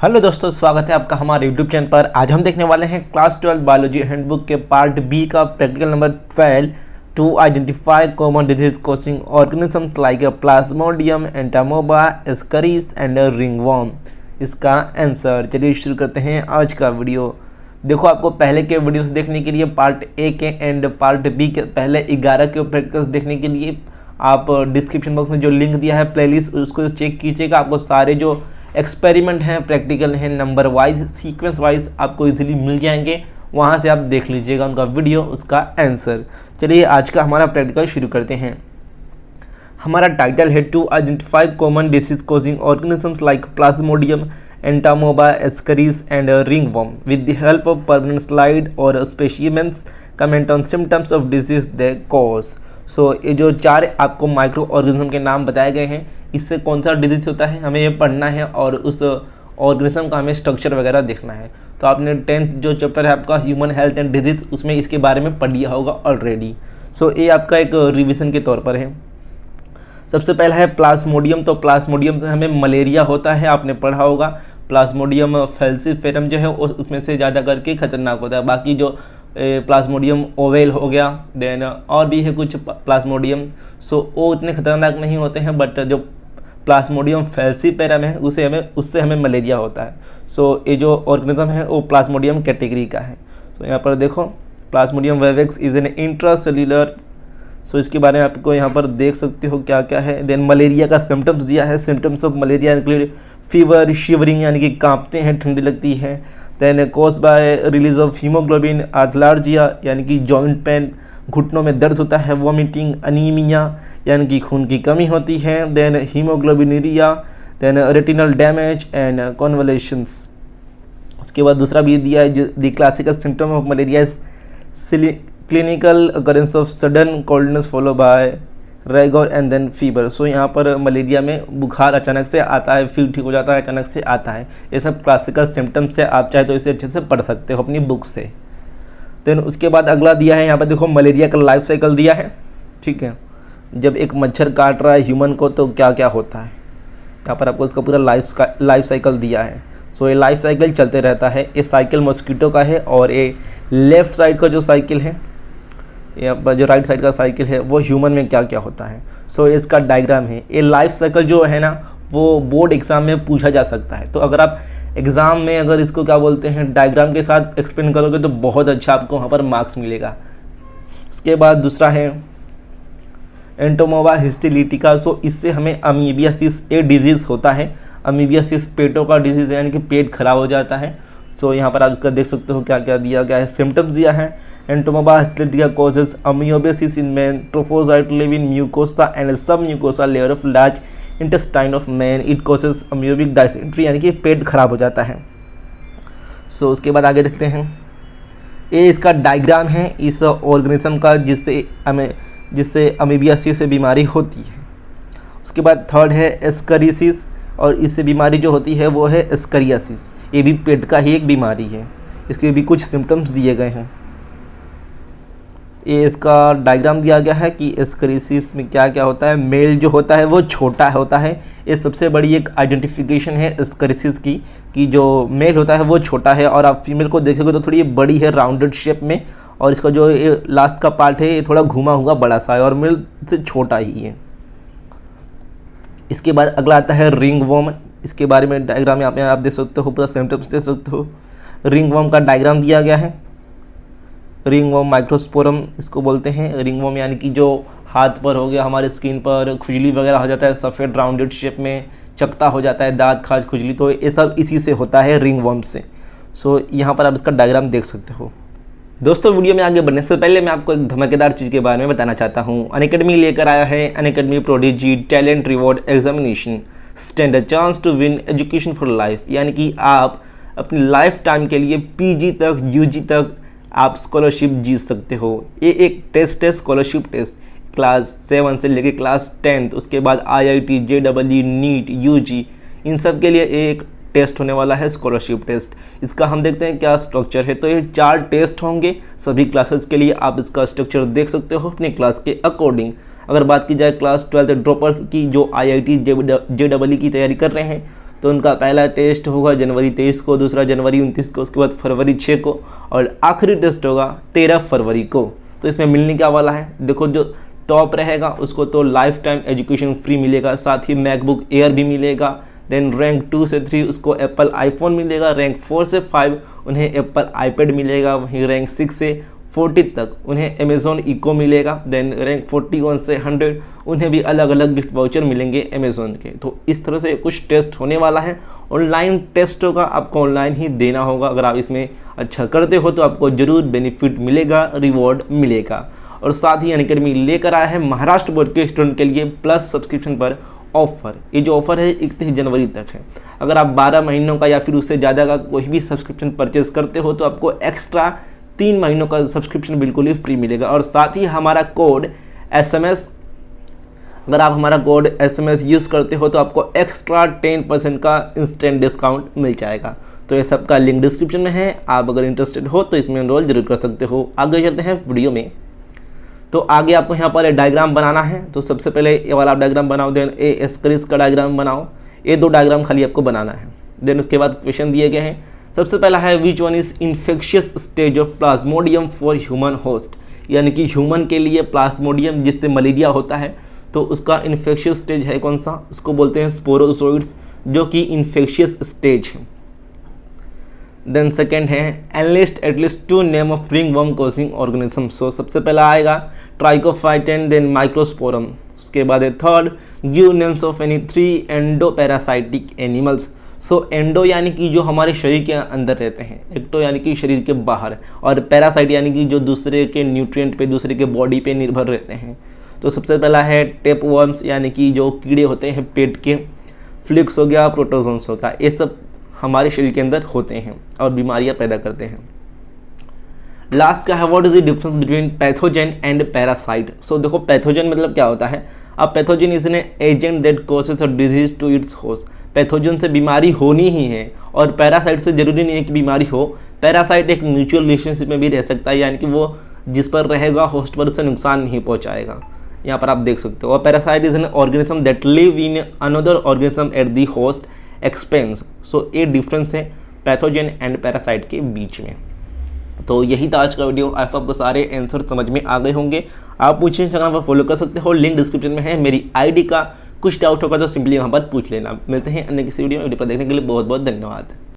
Hello दोस्तों, स्वागत है आपका हमारे यूट्यूब चैनल पर। आज हम देखने वाले हैं क्लास 12 बायोलॉजी हैंडबुक के पार्ट बी का practical number 12 to identify common disease causing organisms like plasmodium, entamoeba, ascaris and ringworm. इसका आंसर। चलिए शुरू करते हैं आज का वीडियो। देखो, आपको पहले के वीडियोस देखने के लिए पार्ट ए के एंड पार्ट बी के पहले 11 के प्रैक्टिकल्स देखने के लिए आप डिस्क्रिप्शन बॉक्स में जो लिंक दिया है प्लेलिस्ट, उसको चेक कीजिएगा। आपको सारे जो एक्सपेरिमेंट हैं, प्रैक्टिकल हैं, नंबर वाइज, सीक्वेंस वाइज आपको इजीली मिल जाएंगे। वहाँ से आप देख लीजिएगा उनका वीडियो, उसका आंसर। चलिए आज का हमारा प्रैक्टिकल शुरू करते हैं। हमारा टाइटल है to identify common disease causing organisms like plasmodium, entamoeba, ascaris and ringworm with the help of permanent slide और specimens comment on symptoms of disease they cause. So ये जो 4 आपको माइक्रो ऑर्गेनिज्म के नाम बताए गए हैं, इससे कौन सा डिजीज होता है हमें ये पढ़ना है और उस ऑर्गेनिज्म का हमें स्ट्रक्चर वगैरह देखना है। तो आपने 10th जो चैप्टर है आपका ह्यूमन हेल्थ एंड डिजीज, उसमें इसके बारे में पढ़ लिया होगा ऑलरेडी। सो ये आपका एक रिवीजन के तौर पर है। सबसे पहला है प्लाज्मोडियम। तो प्लाज्मोडियम से हमें मलेरिया होता है, आपने पढ़ा होगा। प्लाज्मोडियम फैल्सिफेरम जो है उसमें से ज़्यादा करके खतरनाक होता है। बाकी जो प्लाज्मोडियम ओवेल हो गया, देन और भी है कुछ प्लाज्मोडियम, सो वो उतने खतरनाक नहीं होते हैं। बट जो प्लाज्मोडियम फैल्सिफेरम है उससे हमें मलेरिया होता है। सो ये जो ऑर्गेनिज्म है वो प्लाज्मोडियम कैटेगरी का है। सो यहाँ पर देखो, plasmodium vivax is an intracellular. So इसके बारे में आपको यहाँ पर देख सकते हो क्या क्या है। देन मलेरिया का सिम्टम्स दिया है। Symptoms of malaria include fever, shivering यानी कि कांपते हैं, ठंडी लगती है। Then cause by release of haemoglobin, arthralgia यानी कि जॉइंट पेन, घुटनों में दर्द होता है। वॉमिटिंग, अनीमिया यानी कि खून की कमी होती है। Then haemoglobinuria, then retinal damage and convulsions. उसके बाद दूसरा भी दिया है, the classical symptom of malaria clinical occurrence of sudden coldness follow by rigor and then fever. So यहाँ पर मलेरिया में बुखार अचानक से आता है, फिर ठीक हो जाता है, अचानक से आता है। ये सब क्लासिकल सिम्टम्स से आप चाहे तो इसे अच्छे से पढ़ सकते हो अपनी बुक से। देन उसके बाद अगला दिया है यहाँ पर देखो, मलेरिया का लाइफ साइकिल दिया है। ठीक है, जब एक मच्छर काट रहा है ह्यूमन को तो क्या क्या होता है, यहाँ पर आपको इसका पूरा लाइफ साइकिल दिया है। सो ये लाइफ साइकिल चलते रहता है। ये साइकिल मॉस्किटो का है और ये लेफ़्ट साइड का जो साइकिल है, यहाँ पर जो राइट साइड का साइकिल है, वो ह्यूमन में क्या क्या होता है। सो इसका डायग्राम है। ये लाइफ साइकिल जो है ना, वो बोर्ड एग्ज़ाम में पूछा जा सकता है। तो अगर आप एग्ज़ाम में अगर इसको क्या बोलते हैं डायग्राम के साथ एक्सप्लेन करोगे तो बहुत अच्छा आपको वहाँ पर मार्क्स मिलेगा। उसके बाद दूसरा है एंटोमोबा हिस्टेलिटिका। सो इससे हमें अमीबियासिस ए डिजीज़ होता है। अमीबियासिस पेटों का डिजीज़ है, यानी कि पेट खराब हो जाता है। सो यहाँ पर आप इसका देख सकते हो क्या क्या दिया गया है, सिम्टम्स दिया है। Entamoeba histolytica causes amoebiasis in man, trophozoite live in mucosa and sub mucosa layer of large intestine of man, it causes amoebic dysentery यानी कि पेट खराब हो जाता है। सो उसके बाद आगे देखते हैं, ये इसका डायग्राम है इस ऑर्गेनिज्म का जिससे अमीबियासिस से बीमारी होती है। उसके बाद थर्ड है एस्करिसिस, और इससे बीमारी जो होती है वो है एस्करियासिस। ये भी पेट का ही एक बीमारी है, इसके भी कुछ सिम्टम्स दिए गए हैं। ये इसका डायग्राम दिया गया है कि एस्करिसिस में क्या क्या होता है। मेल जो होता है वो छोटा होता है। ये सबसे बड़ी एक आइडेंटिफिकेशन है एस्करिसिस की, कि जो मेल होता है वो छोटा है और आप फीमेल को देखोगे तो थोड़ी बड़ी है, राउंडेड शेप में, और इसका जो ये लास्ट का पार्ट है ये थोड़ा घुमा हुआ बड़ा सा है और मेल से छोटा ही है। इसके बाद अगला आता है रिंगवॉर्म। इसके बारे में डायग्राम में आप देख सकते हो, पूरा सिम्टम्स देख सकते हो। रिंगवॉर्म का डायग्राम दिया गया है। रिंगवॉर्म माइक्रोस्पोरम इसको बोलते हैं। रिंगवॉर्म यानी कि जो हाथ पर हो गया, हमारे स्किन पर खुजली वगैरह हो जाता है, सफ़ेद राउंडेड शेप में चकता हो जाता है, दांत खाज खुजली, तो ये सब इसी से होता है, रिंगवॉर्म से। सो यहाँ पर आप इसका डायग्राम देख सकते हो। दोस्तों, वीडियो में आगे बढ़ने से पहले मैं आपको एक धमाकेदार चीज़ के बारे में बताना चाहता हूँ। अनअकैडमी लेकर आया है Unacademy prodigy talent reward examination, stand a chance to win education for life. यानी कि आप अपनी लाइफ टाइम के लिए PG तक, UG तक आप स्कॉलरशिप जीत सकते हो। ये एक टेस्ट है, स्कॉलरशिप टेस्ट, क्लास 7 से लेकर क्लास 10, उसके बाद IIT, JEE, नीट, UG, इन सब के लिए एक टेस्ट होने वाला है, स्कॉलरशिप टेस्ट। इसका हम देखते हैं क्या स्ट्रक्चर है। तो ये 4 टेस्ट होंगे सभी क्लासेस के लिए। आप इसका स्ट्रक्चर देख सकते हो अपनी क्लास के अकॉर्डिंग। अगर बात की जाए क्लास 12 ड्रॉपर्स की जो IIT, JEE की तैयारी कर रहे हैं, तो उनका पहला टेस्ट होगा जनवरी 23 को, दूसरा जनवरी 29 को, उसके बाद फरवरी 6 को और आखिरी टेस्ट होगा 13 फरवरी को। तो इसमें मिलने क्या वाला है, देखो जो टॉप रहेगा उसको तो लाइफ टाइम एजुकेशन फ्री मिलेगा, साथ ही मैकबुक एयर भी मिलेगा। देन रैंक 2 से 3 उसको एप्पल आईफोन मिलेगा, रैंक 4 से 5 उन्हें एप्पल आईपैड मिलेगा, वहीं रैंक 6 से 40 तक उन्हें अमेज़ॉन इको मिलेगा। देन रैंक 41 से 100 उन्हें भी अलग अलग गिफ्ट वाउचर मिलेंगे अमेज़ॉन के। तो इस तरह से कुछ टेस्ट होने वाला है, ऑनलाइन टेस्ट होगा, आपको ऑनलाइन ही देना होगा। अगर आप इसमें अच्छा करते हो तो आपको ज़रूर बेनिफिट मिलेगा, रिवॉर्ड मिलेगा। और साथ ही अनअकैडमी लेकर आया है महाराष्ट्र बोर्ड के स्टूडेंट के लिए प्लस सब्सक्रिप्शन पर ऑफर। ये जो ऑफर है 31 जनवरी तक है। अगर आप 12 महीनों का या फिर उससे ज़्यादा का कोई भी सब्सक्रिप्शन परचेज करते हो तो आपको एक्स्ट्रा 3 महीनों का सब्सक्रिप्शन बिल्कुल ही फ्री मिलेगा। और साथ ही हमारा कोड SMS, अगर आप हमारा कोड SMS यूज़ करते हो तो आपको एक्स्ट्रा 10% का इंस्टेंट डिस्काउंट मिल जाएगा। तो ये सब का लिंक डिस्क्रिप्शन में है, आप अगर इंटरेस्टेड हो तो इसमें एनरोल जरूर कर सकते हो। आगे चलते हैं वीडियो में। तो आगे आपको यहाँ पर डायग्राम बनाना है। तो सबसे पहले ये वाला आप डायग्राम बनाओ, देन ए स्क्रीज का डायग्राम बनाओ। ये 2 डायग्राम खाली आपको बनाना है। देन उसके बाद क्वेश्चन दिए गए हैं। सबसे पहला है which one is infectious stage of Plasmodium for human host, यानी कि ह्यूमन के लिए प्लाज्मोडियम जिससे मलेरिया होता है तो उसका इन्फेक्शियस स्टेज है कौन सा, उसको बोलते हैं स्पोरोजोइड्स, जो कि इन्फेक्शियस स्टेज है। देन सेकेंड है enlist at least 2 name of ringworm causing organism. So सबसे पहला आएगा ट्राइकोफाइटन, देन माइक्रोस्पोरम। उसके बाद है third give names of any 3 endo parasitic animals. So endo यानी कि जो हमारे शरीर के अंदर रहते हैं, एक्टो यानी कि शरीर के बाहर, और पैरासाइट यानी कि जो दूसरे के न्यूट्रिएंट पे, दूसरे के बॉडी पे निर्भर रहते हैं। तो सबसे पहला है टेपवर्म्स, यानी कि जो कीड़े होते हैं पेट के, फ्लिक्स हो गया, प्रोटोजोन्स होता है, ये सब हमारे शरीर के अंदर होते हैं और बीमारियां पैदा करते हैं। लास्ट का है what is the difference between pathogen and parasite. So देखो पैथोजन मतलब क्या होता है, अब pathogen is an agent that causes a disease to its host. Pathogen से बीमारी होनी ही है और पैरासाइट से जरूरी नहीं है कि बीमारी हो। पैरासाइट एक म्यूचुअल रिलेशनशिप में भी रह सकता है, यानी कि वो जिस पर रहेगा होस्ट पर उसे नुकसान नहीं पहुंचाएगा। यहाँ पर आप देख सकते हो। और parasite is an organism that live in another organism at the host expense. So ये डिफरेंस है पैथोजन एंड पैरासाइट के बीच में। तो यही था आज का वीडियो। आपको सारे आंसर समझ में आ गए होंगे। आप मुझे इंस्टाग्राम पर फॉलो कर सकते हो, लिंक डिस्क्रिप्शन में है मेरी आईडी का। कुछ डाउट होगा तो सिंपली वहाँ पर पूछ लेना। मिलते हैं अन्य किसी वीडियो पर देखने के लिए बहुत बहुत धन्यवाद।